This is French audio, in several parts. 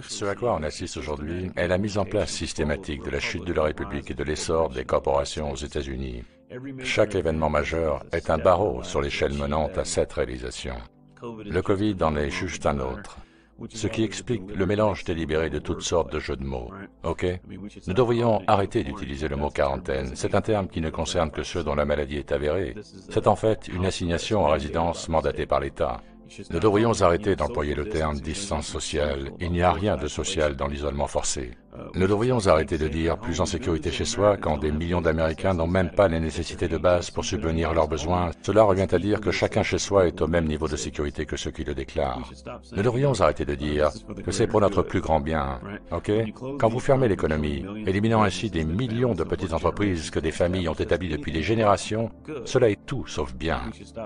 Ce à quoi on assiste aujourd'hui est la mise en place systématique de la chute de la République et de l'essor des corporations aux États-Unis. Chaque événement majeur est un barreau sur l'échelle menante à cette réalisation. Le Covid en est juste un autre, ce qui explique le mélange délibéré de toutes sortes de jeux de mots. Ok? Nous devrions arrêter d'utiliser le mot quarantaine. C'est un terme qui ne concerne que ceux dont la maladie est avérée. C'est en fait une assignation en résidence mandatée par l'État. Nous devrions arrêter d'employer le terme distance sociale. Il n'y a rien de social dans l'isolement forcé. Nous devrions arrêter de dire plus en sécurité chez soi quand des millions d'Américains n'ont même pas les nécessités de base pour subvenir à leurs besoins. Cela revient à dire que chacun chez soi est au même niveau de sécurité que ceux qui le déclarent. Nous devrions arrêter de dire que c'est pour notre plus grand bien. Ok? Quand vous fermez l'économie, éliminant ainsi des millions de petites entreprises que des familles ont établies depuis des générations, cela est tout sauf bien.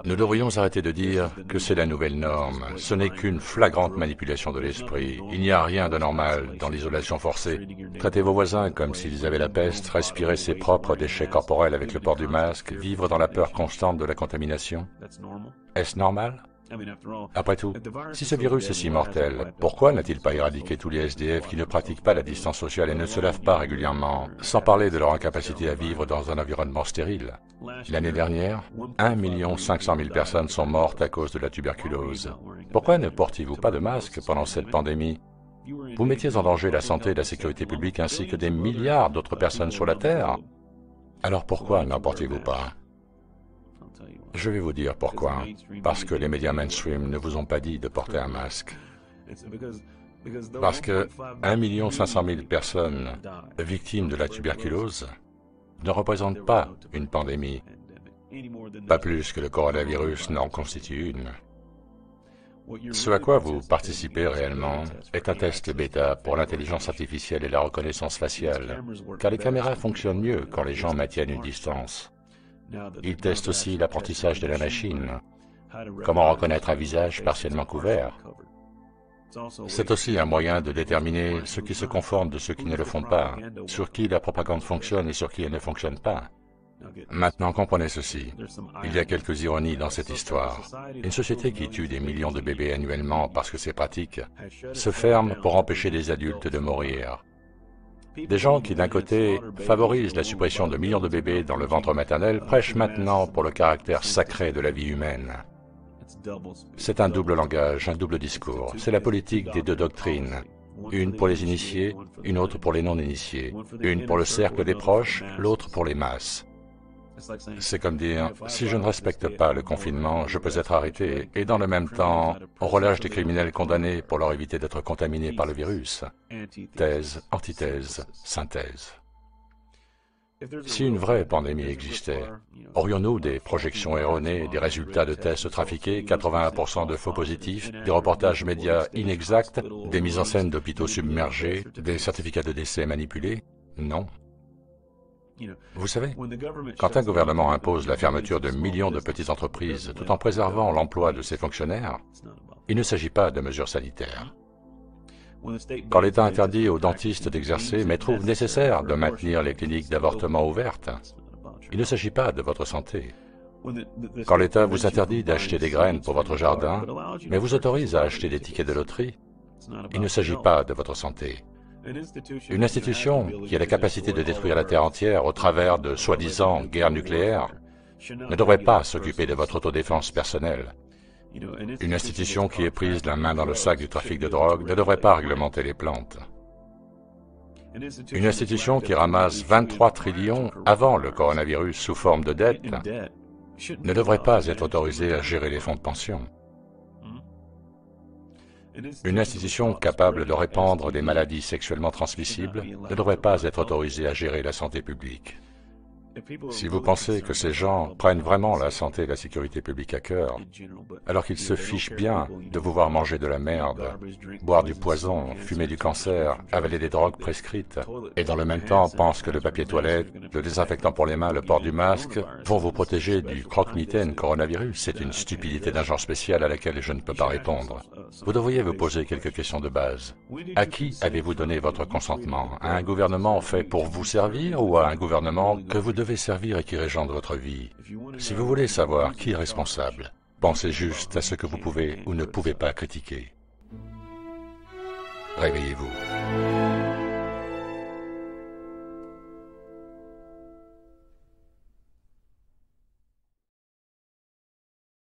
Nous devrions arrêter de dire que c'est la nouvelle norme. Ce n'est qu'une flagrante manipulation de l'esprit. Il n'y a rien de normal dans l'isolation forcée. Traiter vos voisins comme s'ils avaient la peste, respirer ses propres déchets corporels avec le port du masque, vivre dans la peur constante de la contamination. Est-ce normal? Après tout, si ce virus est si mortel, pourquoi n'a-t-il pas éradiqué tous les SDF qui ne pratiquent pas la distance sociale et ne se lavent pas régulièrement, sans parler de leur incapacité à vivre dans un environnement stérile? L'année dernière, 1 500 000 personnes sont mortes à cause de la tuberculose. Pourquoi ne portiez-vous pas de masque pendant cette pandémie? Vous mettiez en danger la santé et la sécurité publique ainsi que des milliards d'autres personnes sur la Terre. Alors pourquoi n'en portez-vous pas? Je vais vous dire pourquoi. Parce que les médias mainstream ne vous ont pas dit de porter un masque. Parce que 1 500 000 personnes victimes de la tuberculose ne représentent pas une pandémie, pas plus que le coronavirus n'en constitue une. Ce à quoi vous participez réellement est un test bêta pour l'intelligence artificielle et la reconnaissance faciale, car les caméras fonctionnent mieux quand les gens maintiennent une distance. Ils testent aussi l'apprentissage de la machine, comment reconnaître un visage partiellement couvert. C'est aussi un moyen de déterminer ce qui se conforme de ceux qui ne le font pas, sur qui la propagande fonctionne et sur qui elle ne fonctionne pas. Maintenant, comprenez ceci. Il y a quelques ironies dans cette histoire. Une société qui tue des millions de bébés annuellement parce que c'est pratique, se ferme pour empêcher les adultes de mourir. Des gens qui, d'un côté, favorisent la suppression de millions de bébés dans le ventre maternel, prêchent maintenant pour le caractère sacré de la vie humaine. C'est un double langage, un double discours. C'est la politique des deux doctrines. Une pour les initiés, une autre pour les non-initiés. Une pour le cercle des proches, l'autre pour les masses. C'est comme dire, si je ne respecte pas le confinement, je peux être arrêté, et dans le même temps, on relâche des criminels condamnés pour leur éviter d'être contaminés par le virus. Thèse, antithèse, synthèse. Si une vraie pandémie existait, aurions-nous des projections erronées, des résultats de tests trafiqués, 81% de faux positifs, des reportages médias inexacts, des mises en scène d'hôpitaux submergés, des certificats de décès manipulés? Non. Vous savez, quand un gouvernement impose la fermeture de millions de petites entreprises tout en préservant l'emploi de ses fonctionnaires, il ne s'agit pas de mesures sanitaires. Quand l'État interdit aux dentistes d'exercer mais trouve nécessaire de maintenir les cliniques d'avortement ouvertes, il ne s'agit pas de votre santé. Quand l'État vous interdit d'acheter des graines pour votre jardin, mais vous autorise à acheter des tickets de loterie, il ne s'agit pas de votre santé. Une institution qui a la capacité de détruire la Terre entière au travers de soi-disant guerres nucléaires ne devrait pas s'occuper de votre autodéfense personnelle. Une institution qui est prise la main dans le sac du trafic de drogue ne devrait pas réglementer les plantes. Une institution qui ramasse 23 trillions avant le coronavirus sous forme de dette ne devrait pas être autorisée à gérer les fonds de pension. Une institution capable de répandre des maladies sexuellement transmissibles ne devrait pas être autorisée à gérer la santé publique. Si vous pensez que ces gens prennent vraiment la santé et la sécurité publique à cœur, alors qu'ils se fichent bien de vous voir manger de la merde, boire du poison, fumer du cancer, avaler des drogues prescrites, et dans le même temps pensent que le papier toilette, le désinfectant pour les mains, le port du masque vont vous protéger du croque-mitaine coronavirus, c'est une stupidité d'un genre spécial à laquelle je ne peux pas répondre. Vous devriez vous poser quelques questions de base. À qui avez-vous donné votre consentement? À un gouvernement fait pour vous servir ou à un gouvernement que vous devez servir et qui régente votre vie? Si vous voulez savoir qui est responsable, pensez juste à ce que vous pouvez ou ne pouvez pas critiquer. Réveillez-vous.